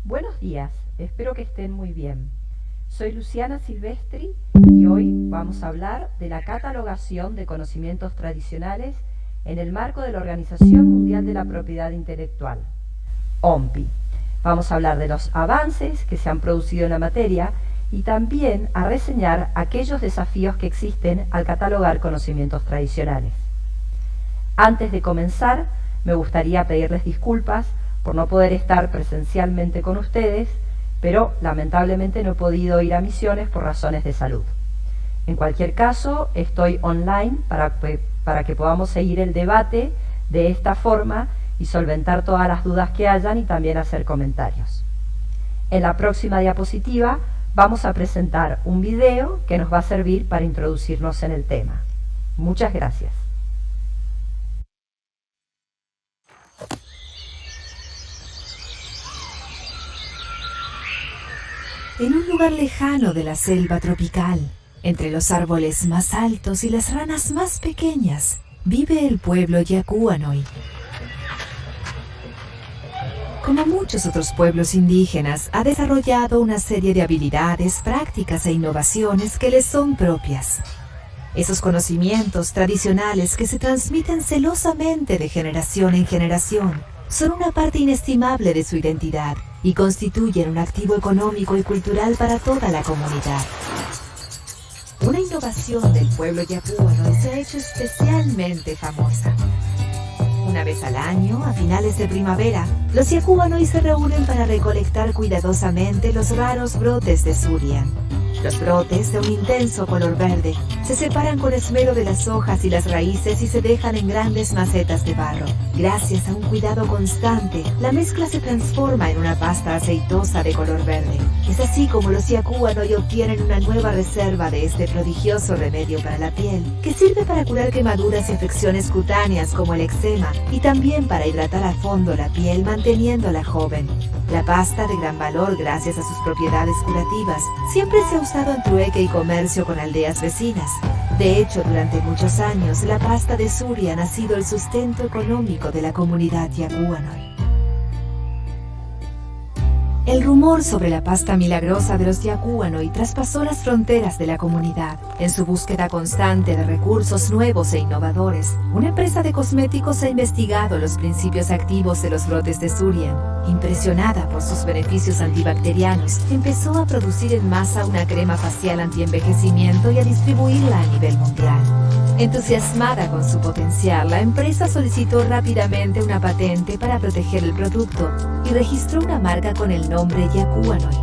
Buenos días, espero que estén muy bien. Soy Luciana Silvestri y hoy vamos a hablar de la catalogación de conocimientos tradicionales en el marco de la Organización Mundial de la Propiedad Intelectual, OMPI. Vamos a hablar de los avances que se han producido en la materia y también a reseñar aquellos desafíos que existen al catalogar conocimientos tradicionales. Antes de comenzar, me gustaría pedirles disculpas por no poder estar presencialmente con ustedes, pero lamentablemente no he podido ir a Misiones por razones de salud. En cualquier caso, estoy online para que podamos seguir el debate de esta forma y solventar todas las dudas que hayan y también hacer comentarios. En la próxima diapositiva vamos a presentar un video que nos va a servir para introducirnos en el tema. Muchas gracias. En un lugar lejano de la selva tropical, entre los árboles más altos y las ranas más pequeñas, vive el pueblo Yacuanoy. Como muchos otros pueblos indígenas, ha desarrollado una serie de habilidades, prácticas e innovaciones que les son propias. Esos conocimientos tradicionales que se transmiten celosamente de generación en generación son una parte inestimable de su identidad y constituyen un activo económico y cultural para toda la comunidad. Una innovación del pueblo Yacuanoy se ha hecho especialmente famosa. Una vez al año, a finales de primavera, los Yacuanoy se reúnen para recolectar cuidadosamente los raros brotes de Surian. Los brotes, de un intenso color verde, se separan con esmero de las hojas y las raíces y se dejan en grandes macetas de barro. Gracias a un cuidado constante, la mezcla se transforma en una pasta aceitosa de color verde. Es así como los Yacuanoy obtienen una nueva reserva de este prodigioso remedio para la piel, que sirve para curar quemaduras y afecciones cutáneas como el eczema, y también para hidratar a fondo la piel manteniéndola joven. La pasta, de gran valor gracias a sus propiedades curativas, siempre se ha usado en trueque y comercio con aldeas vecinas. De hecho, durante muchos años, la pasta de Surian ha sido el sustento económico de la comunidad Yacuanoy. El rumor sobre la pasta milagrosa de los Yacuanoy traspasó las fronteras de la comunidad. En su búsqueda constante de recursos nuevos e innovadores, una empresa de cosméticos ha investigado los principios activos de los brotes de Surian. Impresionada por sus beneficios antibacterianos, empezó a producir en masa una crema facial antienvejecimiento y a distribuirla a nivel mundial. Entusiasmada con su potencial, la empresa solicitó rápidamente una patente para proteger el producto y registró una marca con el nombre Yacuanoy.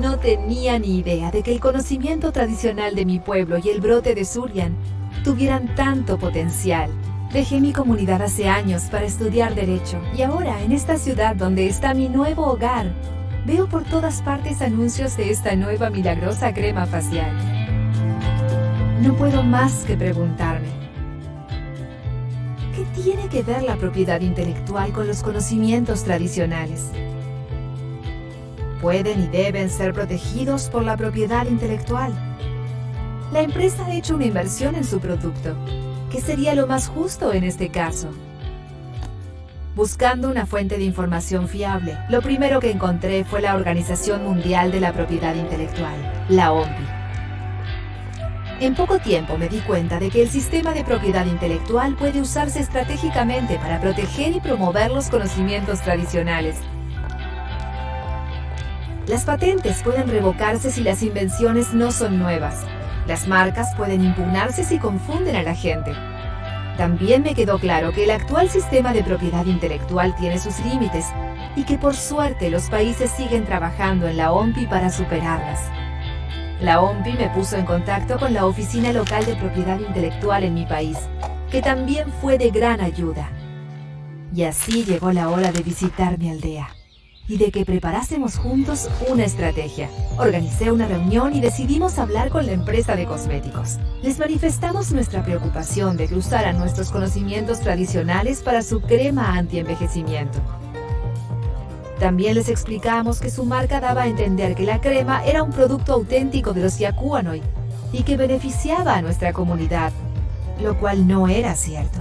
No tenía ni idea de que el conocimiento tradicional de mi pueblo y el brote de Surian tuvieran tanto potencial. Dejé mi comunidad hace años para estudiar Derecho y ahora, en esta ciudad donde está mi nuevo hogar, veo por todas partes anuncios de esta nueva milagrosa crema facial. No puedo más que preguntarme, ¿qué tiene que ver la propiedad intelectual con los conocimientos tradicionales? ¿Pueden y deben ser protegidos por la propiedad intelectual? La empresa ha hecho una inversión en su producto. ¿Qué sería lo más justo en este caso? Buscando una fuente de información fiable, lo primero que encontré fue la Organización Mundial de la Propiedad Intelectual, la OMPI. En poco tiempo me di cuenta de que el sistema de propiedad intelectual puede usarse estratégicamente para proteger y promover los conocimientos tradicionales. Las patentes pueden revocarse si las invenciones no son nuevas. Las marcas pueden impugnarse si confunden a la gente. También me quedó claro que el actual sistema de propiedad intelectual tiene sus límites y que por suerte los países siguen trabajando en la OMPI para superarlas. La OMPI me puso en contacto con la Oficina Local de Propiedad Intelectual en mi país, que también fue de gran ayuda. Y así llegó la hora de visitar mi aldea y de que preparásemos juntos una estrategia. Organicé una reunión y decidimos hablar con la empresa de cosméticos. Les manifestamos nuestra preocupación de que usaran nuestros conocimientos tradicionales para su crema antienvejecimiento. También les explicamos que su marca daba a entender que la crema era un producto auténtico de los Yacuanoy y que beneficiaba a nuestra comunidad, lo cual no era cierto.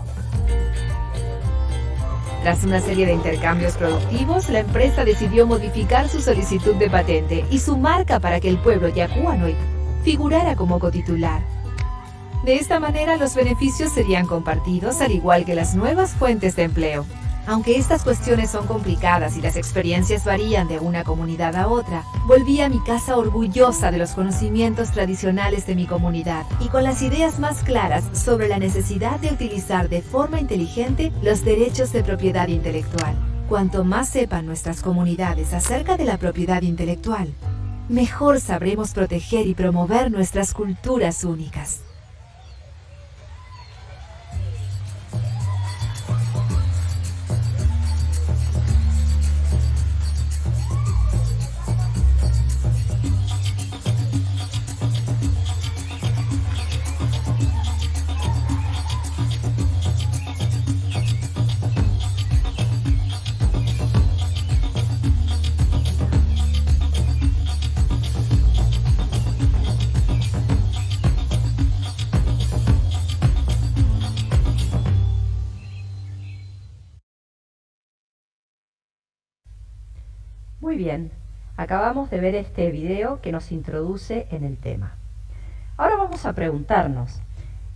Tras una serie de intercambios productivos, la empresa decidió modificar su solicitud de patente y su marca para que el pueblo Yacuanoy figurara como cotitular. De esta manera, los beneficios serían compartidos, al igual que las nuevas fuentes de empleo. Aunque estas cuestiones son complicadas y las experiencias varían de una comunidad a otra, volví a mi casa orgullosa de los conocimientos tradicionales de mi comunidad y con las ideas más claras sobre la necesidad de utilizar de forma inteligente los derechos de propiedad intelectual. Cuanto más sepan nuestras comunidades acerca de la propiedad intelectual, mejor sabremos proteger y promover nuestras culturas únicas. Muy bien, acabamos de ver este video que nos introduce en el tema. Ahora vamos a preguntarnos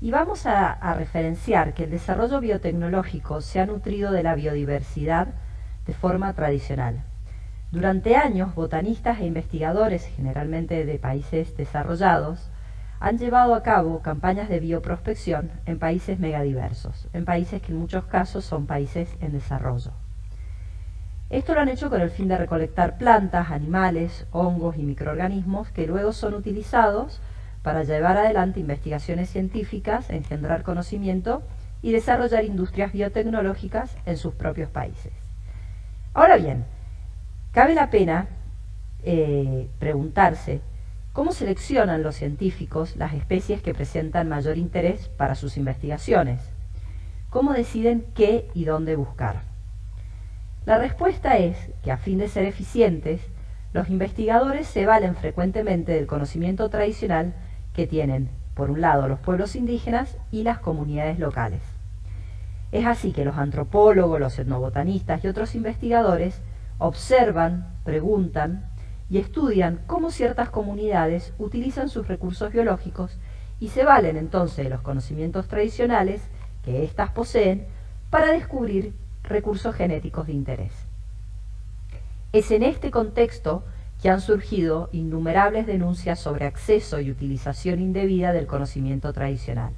y vamos a referenciar que el desarrollo biotecnológico se ha nutrido de la biodiversidad de forma tradicional. Durante años, botanistas e investigadores, generalmente de países desarrollados, han llevado a cabo campañas de bioprospección en países megadiversos, en países que en muchos casos son países en desarrollo. Esto lo han hecho con el fin de recolectar plantas, animales, hongos y microorganismos que luego son utilizados para llevar adelante investigaciones científicas, engendrar conocimiento y desarrollar industrias biotecnológicas en sus propios países. Ahora bien, cabe la pena preguntarse cómo seleccionan los científicos las especies que presentan mayor interés para sus investigaciones. ¿Cómo deciden qué y dónde buscar? La respuesta es que a fin de ser eficientes, los investigadores se valen frecuentemente del conocimiento tradicional que tienen, por un lado, los pueblos indígenas y las comunidades locales. Es así que los antropólogos, los etnobotanistas y otros investigadores observan, preguntan y estudian cómo ciertas comunidades utilizan sus recursos biológicos y se valen entonces de los conocimientos tradicionales que éstas poseen para descubrir recursos genéticos de interés. Es en este contexto que han surgido innumerables denuncias sobre acceso y utilización indebida del conocimiento tradicional.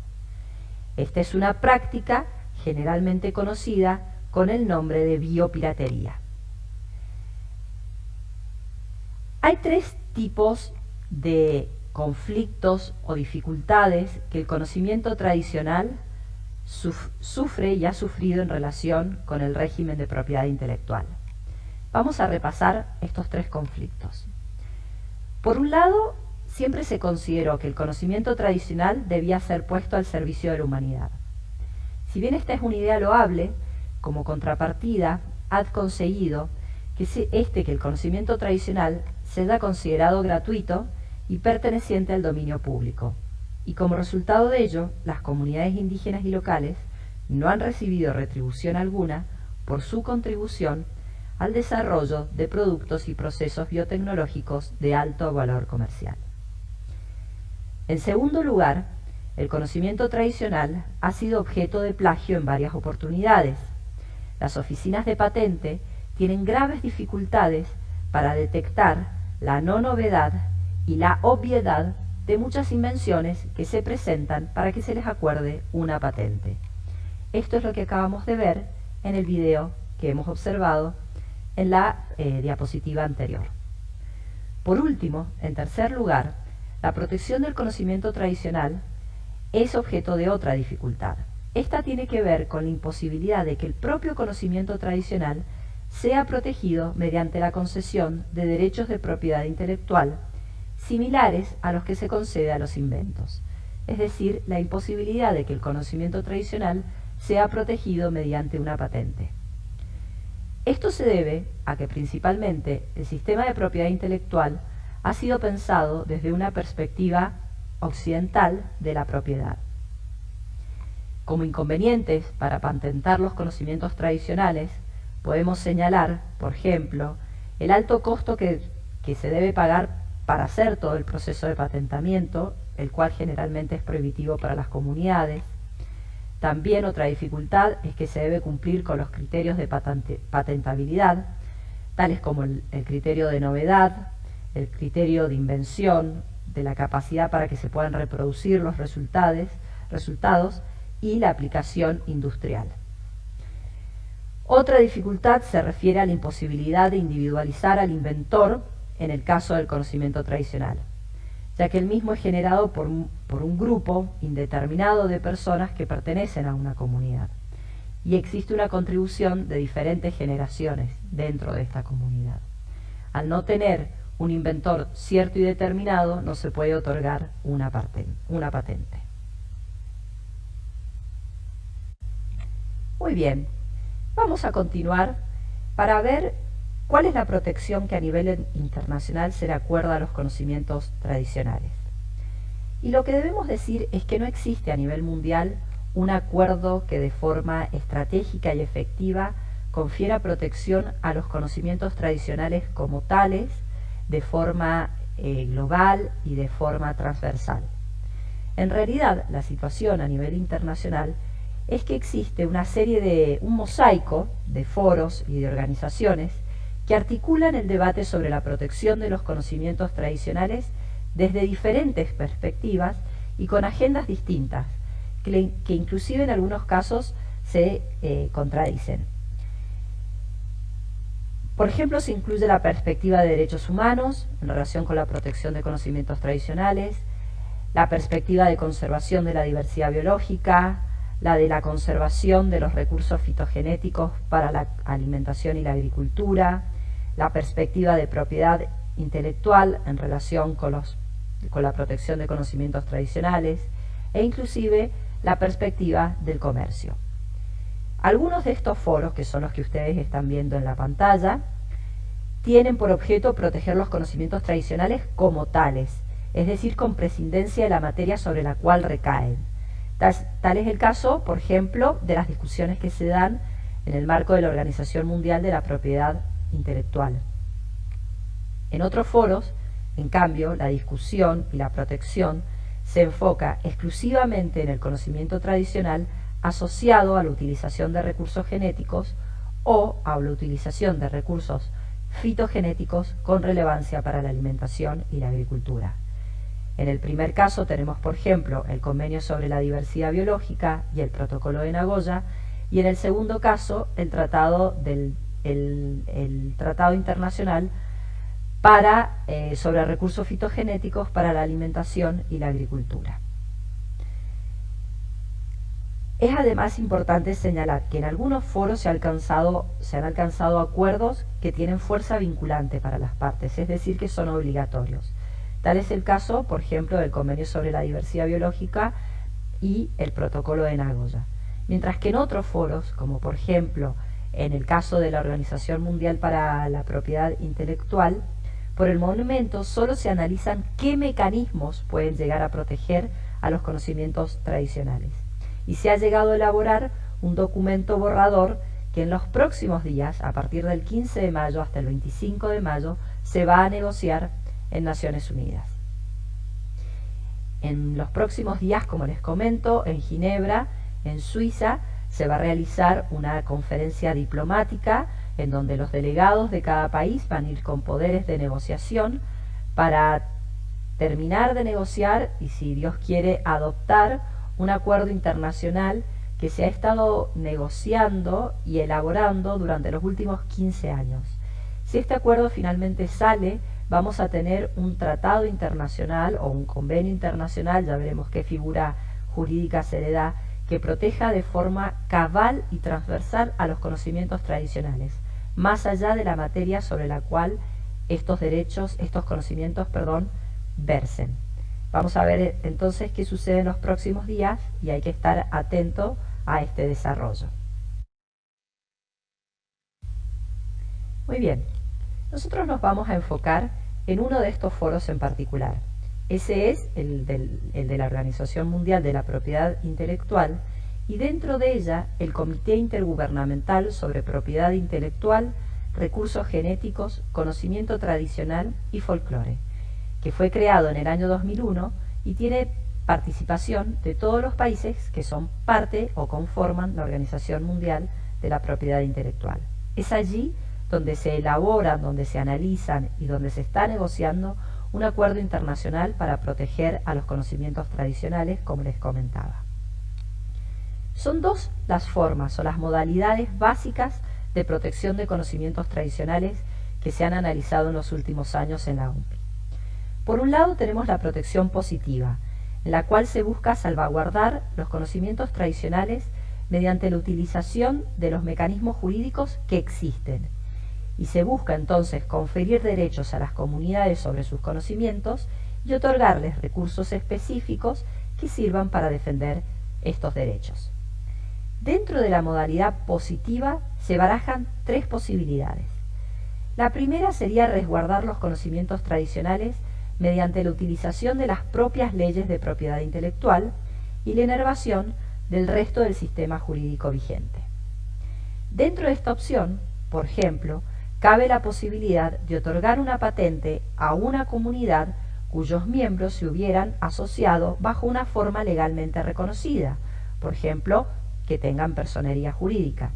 Esta es una práctica generalmente conocida con el nombre de biopiratería. Hay tres tipos de conflictos o dificultades que el conocimiento tradicional sufre y ha sufrido en relación con el régimen de propiedad intelectual. Vamos a repasar estos tres conflictos. Por un lado, siempre se consideró que el conocimiento tradicional debía ser puesto al servicio de la humanidad. Si bien esta es una idea loable, como contrapartida ha conseguido que el conocimiento tradicional sea considerado gratuito y perteneciente al dominio público. Y como resultado de ello, las comunidades indígenas y locales no han recibido retribución alguna por su contribución al desarrollo de productos y procesos biotecnológicos de alto valor comercial. En segundo lugar, el conocimiento tradicional ha sido objeto de plagio en varias oportunidades. Las oficinas de patente tienen graves dificultades para detectar la no novedad y la obviedad de muchas invenciones que se presentan para que se les acuerde una patente. Esto es lo que acabamos de ver en el video que hemos observado en la diapositiva anterior. Por último, en tercer lugar, la protección del conocimiento tradicional es objeto de otra dificultad. Esta tiene que ver con la imposibilidad de que el propio conocimiento tradicional sea protegido mediante la concesión de derechos de propiedad intelectual similares a los que se concede a los inventos, es decir, la imposibilidad de que el conocimiento tradicional sea protegido mediante una patente. Esto se debe a que principalmente el sistema de propiedad intelectual ha sido pensado desde una perspectiva occidental de la propiedad. Como inconvenientes para patentar los conocimientos tradicionales, podemos señalar, por ejemplo, el alto costo que se debe pagar para hacer todo el proceso de patentamiento, el cual generalmente es prohibitivo para las comunidades. También otra dificultad es que se debe cumplir con los criterios de patentabilidad, tales como el criterio de novedad, el criterio de invención, de la capacidad para que se puedan reproducir los resultados y la aplicación industrial. Otra dificultad se refiere a la imposibilidad de individualizar al inventor en el caso del conocimiento tradicional, ya que el mismo es generado por un grupo indeterminado de personas que pertenecen a una comunidad, y existe una contribución de diferentes generaciones dentro de esta comunidad. Al no tener un inventor cierto y determinado, no se puede otorgar una patente. Muy bien, vamos a continuar para ver cuál es la protección que a nivel internacional se le acuerda a los conocimientos tradicionales. Y lo que debemos decir es que no existe a nivel mundial un acuerdo que de forma estratégica y efectiva confiera protección a los conocimientos tradicionales como tales, de forma global y de forma transversal. En realidad, la situación a nivel internacional es que existe un mosaico de foros y de organizaciones que articulan el debate sobre la protección de los conocimientos tradicionales desde diferentes perspectivas y con agendas distintas, que inclusive en algunos casos se contradicen. Por ejemplo, se incluye la perspectiva de derechos humanos en relación con la protección de conocimientos tradicionales, la perspectiva de conservación de la diversidad biológica, la de la conservación de los recursos fitogenéticos para la alimentación y la agricultura, la perspectiva de propiedad intelectual en relación con la protección de conocimientos tradicionales e inclusive la perspectiva del comercio. Algunos de estos foros, que son los que ustedes están viendo en la pantalla, tienen por objeto proteger los conocimientos tradicionales como tales, es decir, con prescindencia de la materia sobre la cual recaen. Tal es el caso, por ejemplo, de las discusiones que se dan en el marco de la Organización Mundial de la Propiedad Intelectual. En otros foros, en cambio, la discusión y la protección se enfoca exclusivamente en el conocimiento tradicional asociado a la utilización de recursos genéticos o a la utilización de recursos fitogenéticos con relevancia para la alimentación y la agricultura. En el primer caso tenemos, por ejemplo, el Convenio sobre la Diversidad Biológica y el Protocolo de Nagoya, y en el segundo caso el Tratado Internacional sobre recursos fitogenéticos para la alimentación y la agricultura. Es además importante señalar que en algunos foros se han alcanzado acuerdos que tienen fuerza vinculante para las partes, es decir, que son obligatorios. Tal es el caso, por ejemplo, del Convenio sobre la Diversidad Biológica y el Protocolo de Nagoya. Mientras que en otros foros, como por ejemplo en el caso de la Organización Mundial para la Propiedad Intelectual, por el momento solo se analizan qué mecanismos pueden llegar a proteger a los conocimientos tradicionales. Y se ha llegado a elaborar un documento borrador que en los próximos días, a partir del 15 de mayo hasta el 25 de mayo, se va a negociar en Naciones Unidas. En los próximos días, como les comento, en Ginebra, en Suiza, se va a realizar una conferencia diplomática en donde los delegados de cada país van a ir con poderes de negociación para terminar de negociar y, si Dios quiere, adoptar un acuerdo internacional que se ha estado negociando y elaborando durante los últimos 15 años. Si este acuerdo finalmente sale, vamos a tener un tratado internacional o un convenio internacional, ya veremos qué figura jurídica se le da, que proteja de forma cabal y transversal a los conocimientos tradicionales, más allá de la materia sobre la cual estos conocimientos, versen. Vamos a ver entonces qué sucede en los próximos días y hay que estar atento a este desarrollo. Muy bien, nosotros nos vamos a enfocar en uno de estos foros en particular. Ese es el de la Organización Mundial de la Propiedad Intelectual, y dentro de ella el Comité Intergubernamental sobre Propiedad Intelectual, Recursos Genéticos, Conocimiento Tradicional y Folclore, que fue creado en el año 2001 y tiene participación de todos los países que son parte o conforman la Organización Mundial de la Propiedad Intelectual. Es allí donde se elaboran, donde se analizan y donde se está negociando un acuerdo internacional para proteger a los conocimientos tradicionales, como les comentaba. Son dos las formas o las modalidades básicas de protección de conocimientos tradicionales que se han analizado en los últimos años en la OMPI. Por un lado tenemos la protección positiva, en la cual se busca salvaguardar los conocimientos tradicionales mediante la utilización de los mecanismos jurídicos que existen, y se busca entonces conferir derechos a las comunidades sobre sus conocimientos y otorgarles recursos específicos que sirvan para defender estos derechos. Dentro de la modalidad positiva se barajan tres posibilidades. La primera sería resguardar los conocimientos tradicionales mediante la utilización de las propias leyes de propiedad intelectual y la inervación del resto del sistema jurídico vigente. Dentro de esta opción, por ejemplo, cabe la posibilidad de otorgar una patente a una comunidad cuyos miembros se hubieran asociado bajo una forma legalmente reconocida, por ejemplo, que tengan personería jurídica,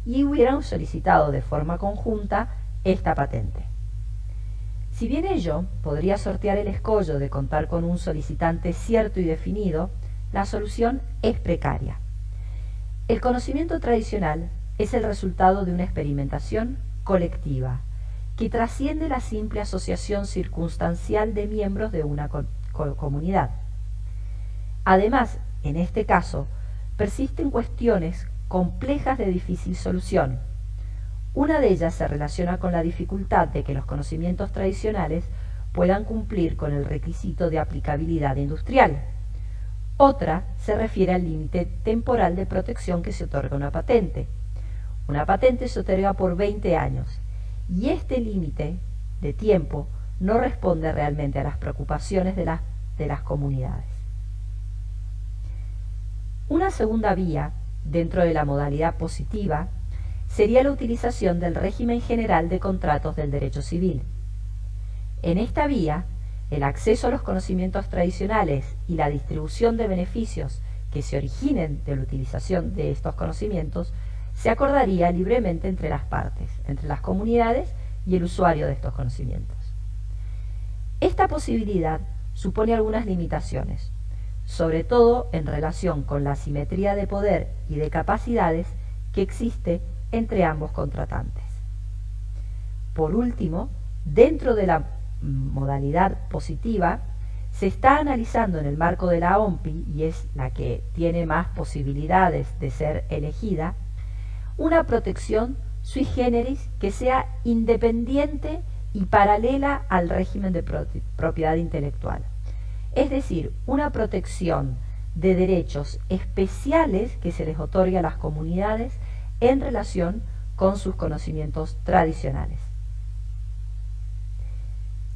y hubieran solicitado de forma conjunta esta patente. Si bien ello podría sortear el escollo de contar con un solicitante cierto y definido, la solución es precaria. El conocimiento tradicional es el resultado de una experimentación colectiva que trasciende la simple asociación circunstancial de miembros de una comunidad. Además, en este caso, persisten cuestiones complejas de difícil solución. Una de ellas se relaciona con la dificultad de que los conocimientos tradicionales puedan cumplir con el requisito de aplicabilidad industrial. Otra se refiere al límite temporal de protección que se otorga a una patente. Una patente se otorga por 20 años y este límite de tiempo no responde realmente a las preocupaciones de las comunidades. Una segunda vía, dentro de la modalidad positiva, sería la utilización del régimen general de contratos del derecho civil. En esta vía, el acceso a los conocimientos tradicionales y la distribución de beneficios que se originen de la utilización de estos conocimientos se acordaría libremente entre las partes, entre las comunidades y el usuario de estos conocimientos. Esta posibilidad supone algunas limitaciones, sobre todo en relación con la asimetría de poder y de capacidades que existe entre ambos contratantes. Por último, dentro de la modalidad positiva, se está analizando en el marco de la OMPI, y es la que tiene más posibilidades de ser elegida, una protección sui generis que sea independiente y paralela al régimen de propiedad intelectual. Es decir, una protección de derechos especiales que se les otorgue a las comunidades en relación con sus conocimientos tradicionales.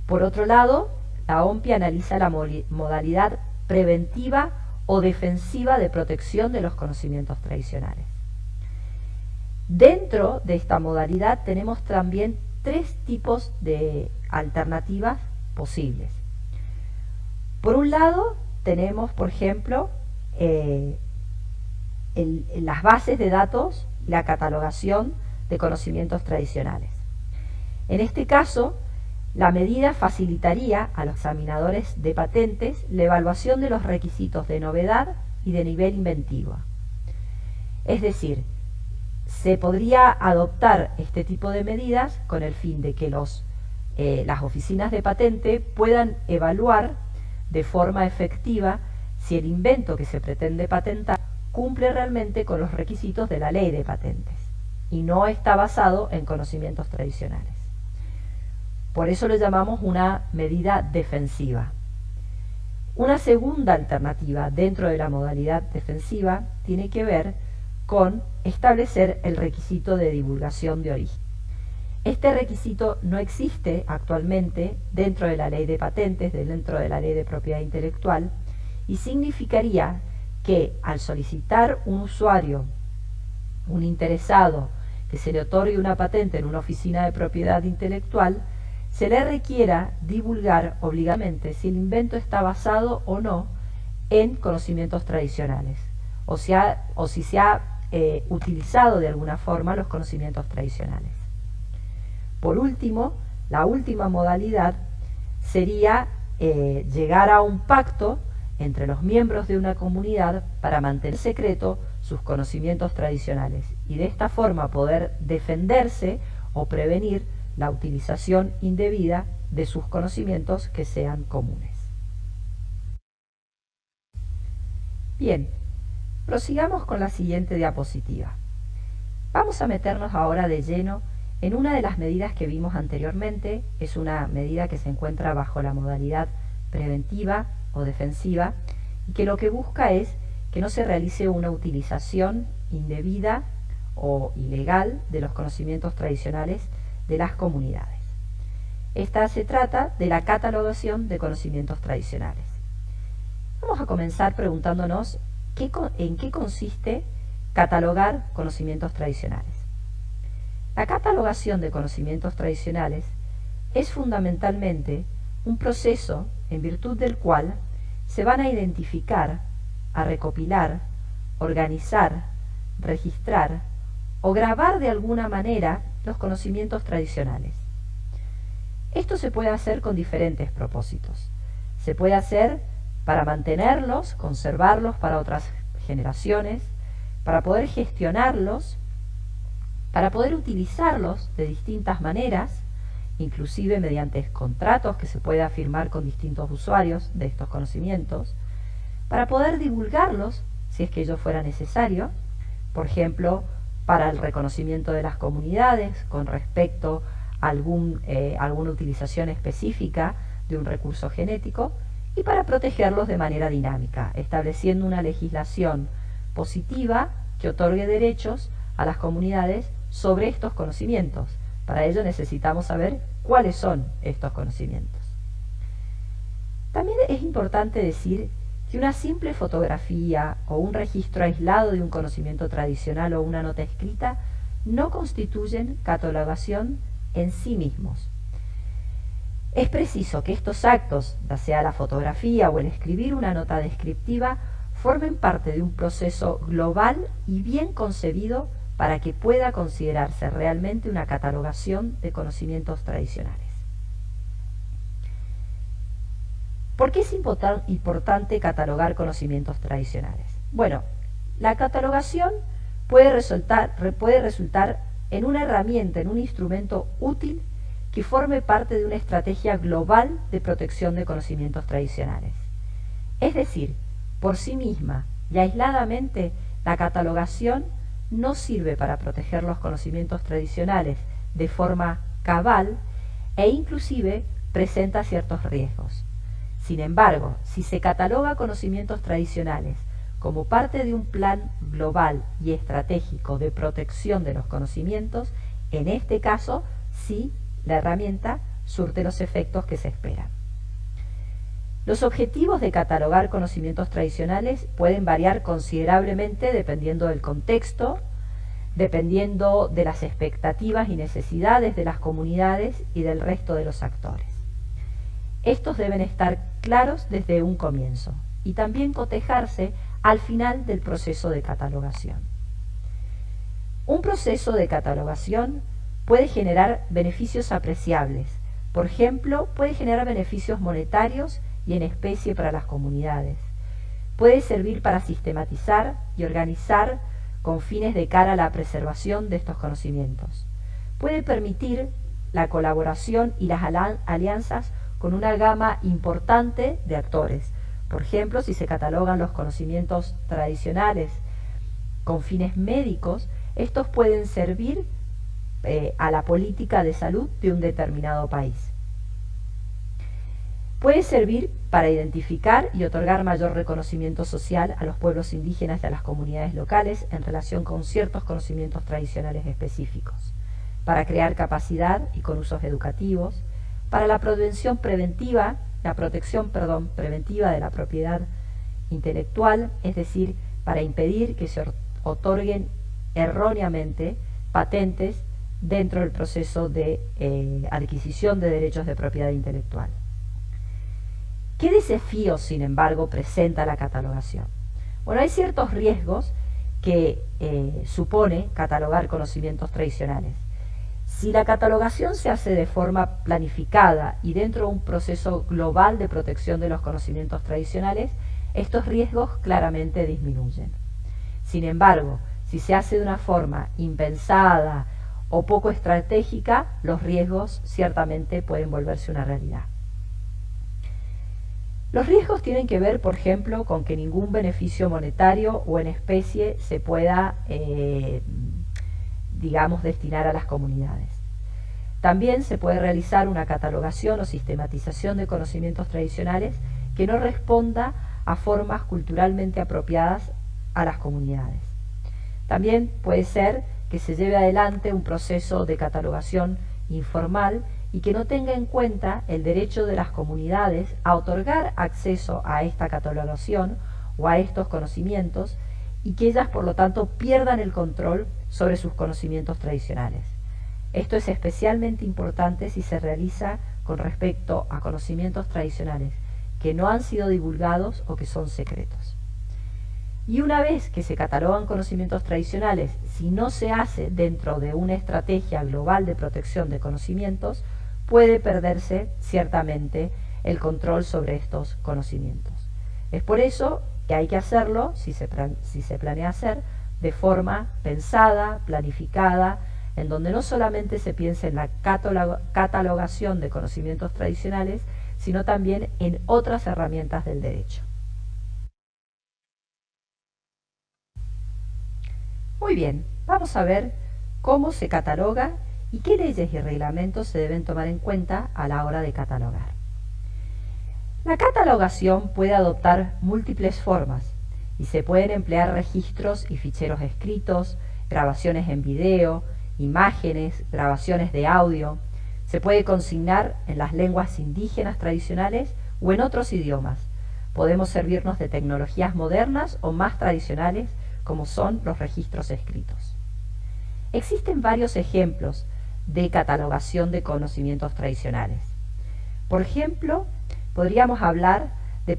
Por otro lado, la OMPI analiza la modalidad preventiva o defensiva de protección de los conocimientos tradicionales. Dentro de esta modalidad tenemos también tres tipos de alternativas posibles. Por un lado, tenemos, por ejemplo, las bases de datos y la catalogación de conocimientos tradicionales. En este caso, la medida facilitaría a los examinadores de patentes la evaluación de los requisitos de novedad y de nivel inventivo. Es decir, se podría adoptar este tipo de medidas con el fin de que las oficinas de patente puedan evaluar de forma efectiva si el invento que se pretende patentar cumple realmente con los requisitos de la ley de patentes y no está basado en conocimientos tradicionales. Por eso lo llamamos una medida defensiva. Una segunda alternativa dentro de la modalidad defensiva tiene que ver con establecer el requisito de divulgación de origen. Este requisito no existe actualmente dentro de la ley de patentes, dentro de la ley de propiedad intelectual, y significaría que al solicitar un usuario, un interesado, que se le otorgue una patente en una oficina de propiedad intelectual, se le requiera divulgar obligadamente si el invento está basado o no en conocimientos tradicionales, o si se ha utilizado de alguna forma los conocimientos tradicionales. Por último, la última modalidad sería llegar a un pacto entre los miembros de una comunidad para mantener secreto sus conocimientos tradicionales y de esta forma poder defenderse o prevenir la utilización indebida de sus conocimientos que sean comunes. Bien, prosigamos con la siguiente diapositiva. Vamos a meternos ahora de lleno en una de las medidas que vimos anteriormente. Es una medida que se encuentra bajo la modalidad preventiva o defensiva y que lo que busca es que no se realice una utilización indebida o ilegal de los conocimientos tradicionales de las comunidades. Esta se trata de la catalogación de conocimientos tradicionales. Vamos a comenzar preguntándonos en qué consiste catalogar conocimientos tradicionales. La catalogación de conocimientos tradicionales es fundamentalmente un proceso en virtud del cual se van a identificar, a recopilar, organizar, registrar o grabar de alguna manera los conocimientos tradicionales. Esto se puede hacer con diferentes propósitos. Se puede hacer para mantenerlos, conservarlos para otras generaciones, para poder gestionarlos, para poder utilizarlos de distintas maneras, inclusive mediante contratos que se pueda firmar con distintos usuarios de estos conocimientos, para poder divulgarlos si es que ello fuera necesario, por ejemplo, para el reconocimiento de las comunidades con respecto a alguna utilización específica de un recurso genético, y para protegerlos de manera dinámica, estableciendo una legislación positiva que otorgue derechos a las comunidades sobre estos conocimientos. Para ello necesitamos saber cuáles son estos conocimientos. También es importante decir que una simple fotografía o un registro aislado de un conocimiento tradicional o una nota escrita no constituyen catalogación en sí mismos. Es preciso que estos actos, ya sea la fotografía o el escribir una nota descriptiva, formen parte de un proceso global y bien concebido para que pueda considerarse realmente una catalogación de conocimientos tradicionales. ¿Por qué es importante catalogar conocimientos tradicionales? Bueno, la catalogación puede resultar en una herramienta, en un instrumento útil que forme parte de una estrategia global de protección de conocimientos tradicionales. Es decir, por sí misma y aisladamente, la catalogación no sirve para proteger los conocimientos tradicionales de forma cabal e inclusive presenta ciertos riesgos. Sin embargo, si se cataloga conocimientos tradicionales como parte de un plan global y estratégico de protección de los conocimientos, en este caso sí la herramienta surte los efectos que se esperan. Los objetivos de catalogar conocimientos tradicionales pueden variar considerablemente dependiendo del contexto, dependiendo de las expectativas y necesidades de las comunidades y del resto de los actores. Estos deben estar claros desde un comienzo y también cotejarse al final del proceso de catalogación. Un proceso de catalogación puede generar beneficios apreciables. Por ejemplo, puede generar beneficios monetarios y en especie para las comunidades. Puede servir para sistematizar y organizar con fines de cara a la preservación de estos conocimientos. Puede permitir la colaboración y las alianzas con una gama importante de actores. Por ejemplo, si se catalogan los conocimientos tradicionales con fines médicos, estos pueden servir a la política de salud de un determinado país. Puede servir para identificar y otorgar mayor reconocimiento social a los pueblos indígenas y a las comunidades locales en relación con ciertos conocimientos tradicionales específicos, para crear capacidad y con usos educativos, para la protección preventiva de la propiedad intelectual, es decir, para impedir que se otorguen erróneamente patentes dentro del proceso de adquisición de derechos de propiedad intelectual. ¿Qué desafíos, sin embargo, presenta la catalogación? Bueno, hay ciertos riesgos que supone catalogar conocimientos tradicionales. Si la catalogación se hace de forma planificada y dentro de un proceso global de protección de los conocimientos tradicionales, estos riesgos claramente disminuyen. Sin embargo, si se hace de una forma impensada o poco estratégica, los riesgos ciertamente pueden volverse una realidad. Los riesgos tienen que ver, por ejemplo, con que ningún beneficio monetario o en especie se pueda, destinar a las comunidades. También se puede realizar una catalogación o sistematización de conocimientos tradicionales que no responda a formas culturalmente apropiadas a las comunidades. También puede ser que se lleve adelante un proceso de catalogación informal y que no tenga en cuenta el derecho de las comunidades a otorgar acceso a esta catalogación o a estos conocimientos y que ellas, por lo tanto, pierdan el control sobre sus conocimientos tradicionales. Esto es especialmente importante si se realiza con respecto a conocimientos tradicionales que no han sido divulgados o que son secretos. Y una vez que se catalogan conocimientos tradicionales, si no se hace dentro de una estrategia global de protección de conocimientos, puede perderse ciertamente el control sobre estos conocimientos. Es por eso que hay que hacerlo, si se planea hacer, de forma pensada, planificada, en donde no solamente se piense en la catalogación de conocimientos tradicionales, sino también en otras herramientas del derecho. Muy bien, vamos a ver cómo se cataloga y qué leyes y reglamentos se deben tomar en cuenta a la hora de catalogar. La catalogación puede adoptar múltiples formas y se pueden emplear registros y ficheros escritos, grabaciones en video, imágenes, grabaciones de audio. Se puede consignar en las lenguas indígenas tradicionales o en otros idiomas. Podemos servirnos de tecnologías modernas o más tradicionales, como son los registros escritos. Existen varios ejemplos de catalogación de conocimientos tradicionales. Por ejemplo, podríamos hablar de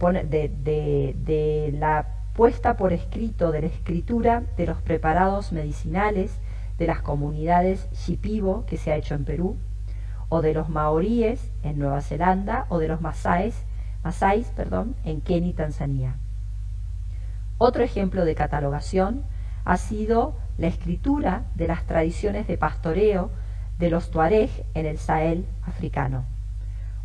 la puesta por escrito de la escritura de los preparados medicinales de las comunidades Shipibo que se ha hecho en Perú, o de los maoríes en Nueva Zelanda, o de los masáis, en Kenia y Tanzania. Otro ejemplo de catalogación ha sido la escritura de las tradiciones de pastoreo de los tuareg en el Sahel africano,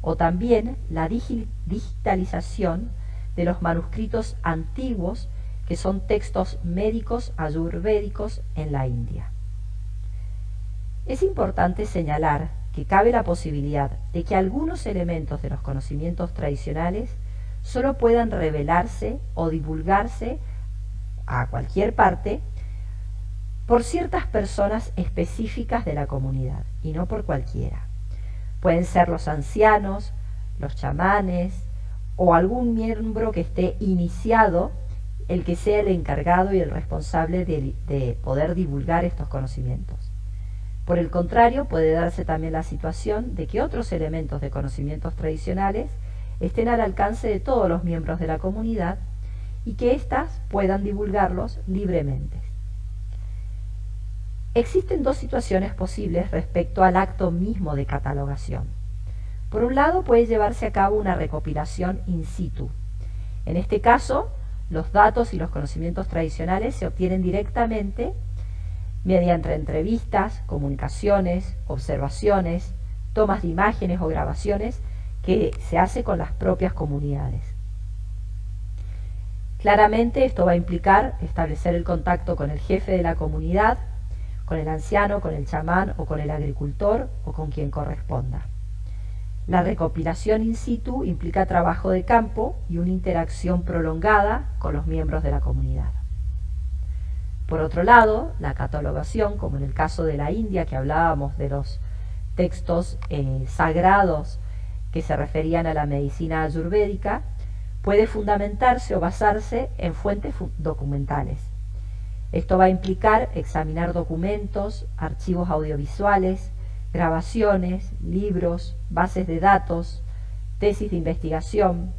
o también la digitalización de los manuscritos antiguos que son textos médicos ayurvédicos en la India. Es importante señalar que cabe la posibilidad de que algunos elementos de los conocimientos tradicionales solo puedan revelarse o divulgarse a cualquier parte por ciertas personas específicas de la comunidad y no por cualquiera. Pueden ser los ancianos, los chamanes o algún miembro que esté iniciado, el que sea el encargado y el responsable de poder divulgar estos conocimientos. Por el contrario, puede darse también la situación de que otros elementos de conocimientos tradicionales estén al alcance de todos los miembros de la comunidad y que éstas puedan divulgarlos libremente. Existen dos situaciones posibles respecto al acto mismo de catalogación. Por un lado, puede llevarse a cabo una recopilación in situ. En este caso, los datos y los conocimientos tradicionales se obtienen directamente mediante entrevistas, comunicaciones, observaciones, tomas de imágenes o grabaciones que se hace con las propias comunidades. Claramente esto va a implicar establecer el contacto con el jefe de la comunidad, con el anciano, con el chamán o con el agricultor o con quien corresponda. La recopilación in situ implica trabajo de campo y una interacción prolongada con los miembros de la comunidad. Por otro lado, la catalogación, como en el caso de la India, que hablábamos de los textos sagrados que se referían a la medicina ayurvédica, puede fundamentarse o basarse en fuentes documentales. Esto va a implicar examinar documentos, archivos audiovisuales, grabaciones, libros, bases de datos, tesis de investigación,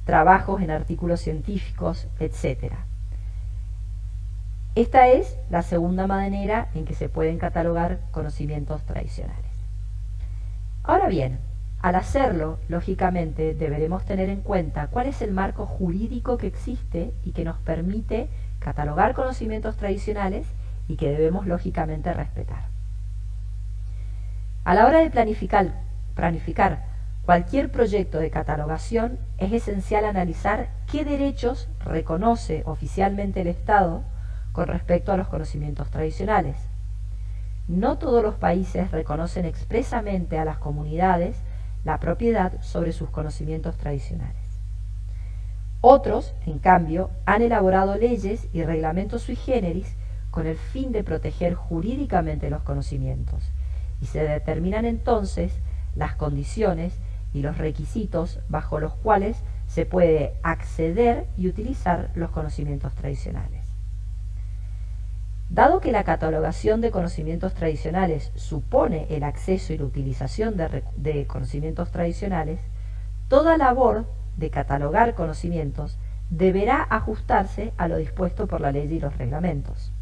trabajos en artículos científicos, etc. Esta es la segunda manera en que se pueden catalogar conocimientos tradicionales. Ahora bien, al hacerlo, lógicamente, deberemos tener en cuenta cuál es el marco jurídico que existe y que nos permite catalogar conocimientos tradicionales y que debemos, lógicamente, respetar. A la hora de planificar cualquier proyecto de catalogación, es esencial analizar qué derechos reconoce oficialmente el Estado con respecto a los conocimientos tradicionales. No todos los países reconocen expresamente a las comunidades la propiedad sobre sus conocimientos tradicionales. Otros, en cambio, han elaborado leyes y reglamentos sui generis con el fin de proteger jurídicamente los conocimientos, y se determinan entonces las condiciones y los requisitos bajo los cuales se puede acceder y utilizar los conocimientos tradicionales. Dado que la catalogación de conocimientos tradicionales supone el acceso y la utilización de conocimientos tradicionales, toda labor de catalogar conocimientos deberá ajustarse a lo dispuesto por la ley y los reglamentos.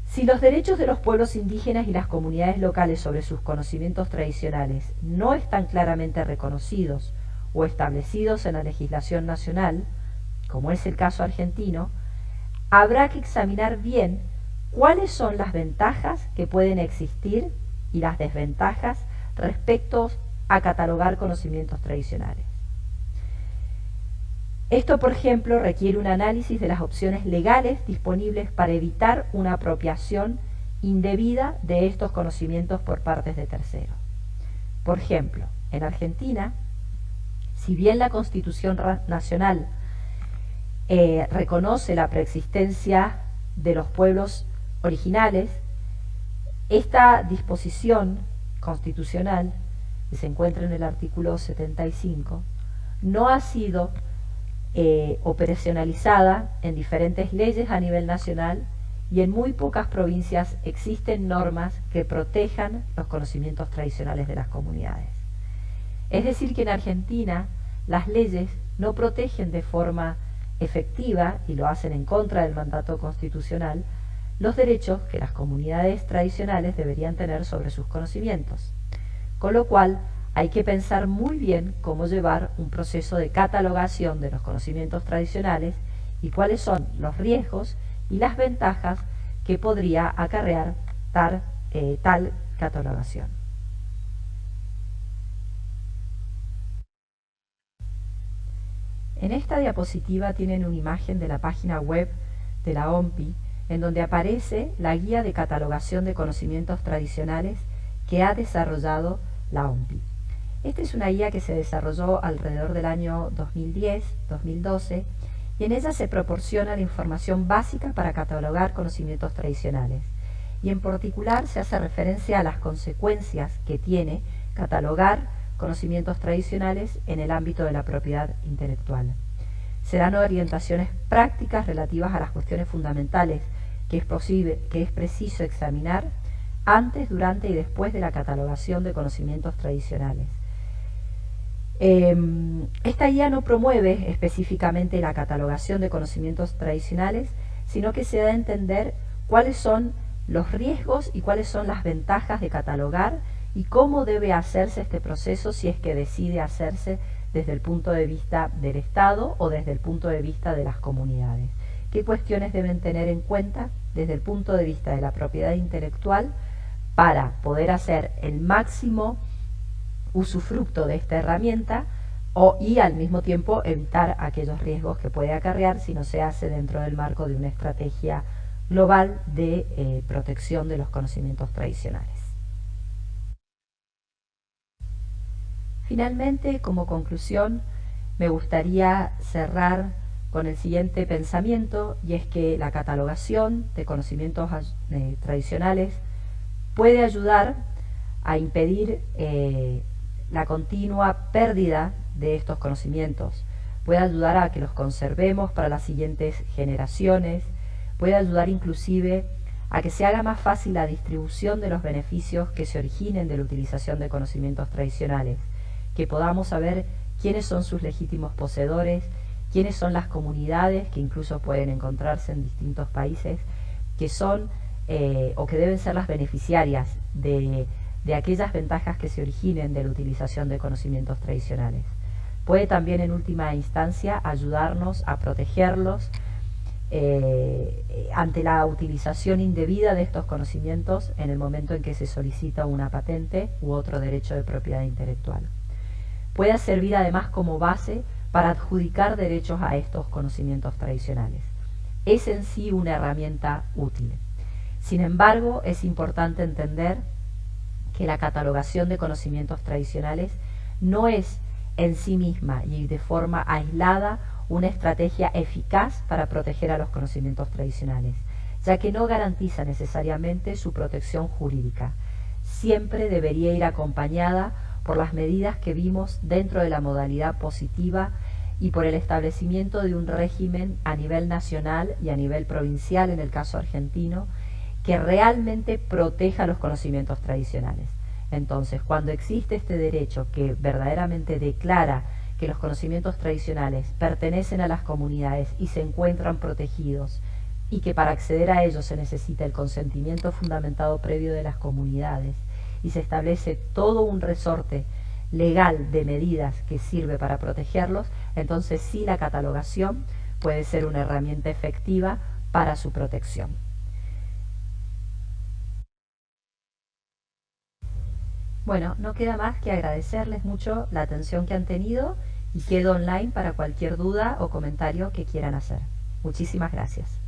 Si los derechos de los pueblos indígenas y las comunidades locales sobre sus conocimientos tradicionales no están claramente reconocidos o establecidos en la legislación nacional, como es el caso argentino, habrá que examinar bien cuáles son las ventajas que pueden existir y las desventajas respecto a catalogar conocimientos tradicionales. Esto, por ejemplo, requiere un análisis de las opciones legales disponibles para evitar una apropiación indebida de estos conocimientos por partes de terceros. Por ejemplo, en Argentina, si bien la Constitución Nacional reconoce la preexistencia de los pueblos originales, esta disposición constitucional, que se encuentra en el artículo 75, no ha sido operacionalizada en diferentes leyes a nivel nacional, y en muy pocas provincias existen normas que protejan los conocimientos tradicionales de las comunidades. Es decir, que en Argentina las leyes no protegen de forma efectiva, y lo hacen en contra del mandato constitucional, los derechos que las comunidades tradicionales deberían tener sobre sus conocimientos. Con lo cual, hay que pensar muy bien cómo llevar un proceso de catalogación de los conocimientos tradicionales y cuáles son los riesgos y las ventajas que podría acarrear tal catalogación. En esta diapositiva tienen una imagen de la página web de la OMPI, en donde aparece la guía de catalogación de conocimientos tradicionales que ha desarrollado la OMPI. Esta es una guía que se desarrolló alrededor del año 2010-2012, y en ella se proporciona la información básica para catalogar conocimientos tradicionales, y en particular se hace referencia a las consecuencias que tiene catalogar conocimientos tradicionales en el ámbito de la propiedad intelectual. Se dan orientaciones prácticas relativas a las cuestiones fundamentales que es preciso examinar antes, durante y después de la catalogación de conocimientos tradicionales. Esta guía no promueve específicamente la catalogación de conocimientos tradicionales, sino que se da a entender cuáles son los riesgos y cuáles son las ventajas de catalogar y cómo debe hacerse este proceso si es que decide hacerse desde el punto de vista del Estado o desde el punto de vista de las comunidades. ¿Qué cuestiones deben tener en cuenta desde el punto de vista de la propiedad intelectual para poder hacer el máximo usufructo de esta herramienta y al mismo tiempo evitar aquellos riesgos que puede acarrear si no se hace dentro del marco de una estrategia global de protección de los conocimientos tradicionales? Finalmente, como conclusión, me gustaría cerrar con el siguiente pensamiento, y es que la catalogación de conocimientos tradicionales puede ayudar a impedir la continua pérdida de estos conocimientos, puede ayudar a que los conservemos para las siguientes generaciones, puede ayudar inclusive a que se haga más fácil la distribución de los beneficios que se originen de la utilización de conocimientos tradicionales, que podamos saber quiénes son sus legítimos poseedores, quiénes son las comunidades que incluso pueden encontrarse en distintos países, que son o que deben ser las beneficiarias de aquellas ventajas que se originen de la utilización de conocimientos tradicionales. Puede también en última instancia ayudarnos a protegerlos ante la utilización indebida de estos conocimientos en el momento en que se solicita una patente u otro derecho de propiedad intelectual. Puede servir además como base para adjudicar derechos a estos conocimientos tradicionales. Es en sí una herramienta útil. Sin embargo, es importante entender que la catalogación de conocimientos tradicionales no es en sí misma y de forma aislada una estrategia eficaz para proteger a los conocimientos tradicionales, ya que no garantiza necesariamente su protección jurídica. Siempre debería ir acompañada por las medidas que vimos dentro de la modalidad positiva y por el establecimiento de un régimen a nivel nacional y a nivel provincial, en el caso argentino, que realmente proteja los conocimientos tradicionales. Entonces, cuando existe este derecho que verdaderamente declara que los conocimientos tradicionales pertenecen a las comunidades y se encuentran protegidos, y que para acceder a ellos se necesita el consentimiento fundamentado previo de las comunidades, y se establece todo un resorte legal de medidas que sirve para protegerlos, entonces sí, la catalogación puede ser una herramienta efectiva para su protección. Bueno, no queda más que agradecerles mucho la atención que han tenido y quedo online para cualquier duda o comentario que quieran hacer. Muchísimas gracias.